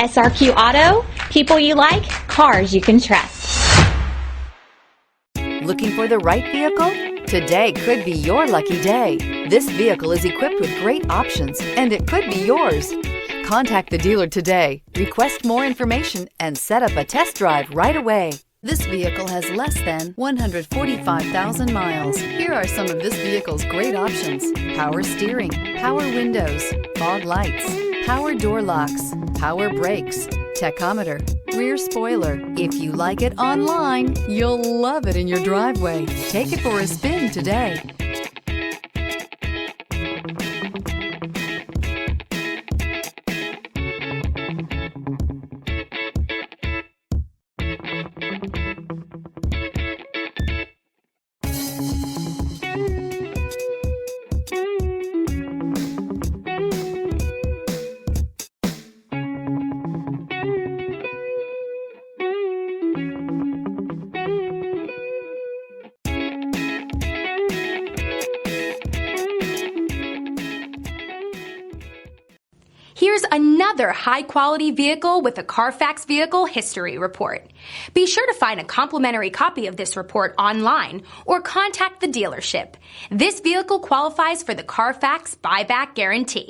SRQ Auto, people you like, cars you can trust. Looking for the right vehicle? Today could be your lucky day. This vehicle is equipped with great options, and it could be yours. Contact the dealer today, request more information, and set up a test drive right away. This vehicle has less than 145,000 miles. Here are some of this vehicle's great options: power steering, power windows, fog lights, power door locks, power brakes, tachometer, rear spoiler. If you like it online, you'll love it in your driveway. Take it for a spin today. Here's another high-quality vehicle with a Carfax Vehicle History Report. Be sure to find a complimentary copy of this report online or contact the dealership. This vehicle qualifies for the Carfax Buyback Guarantee.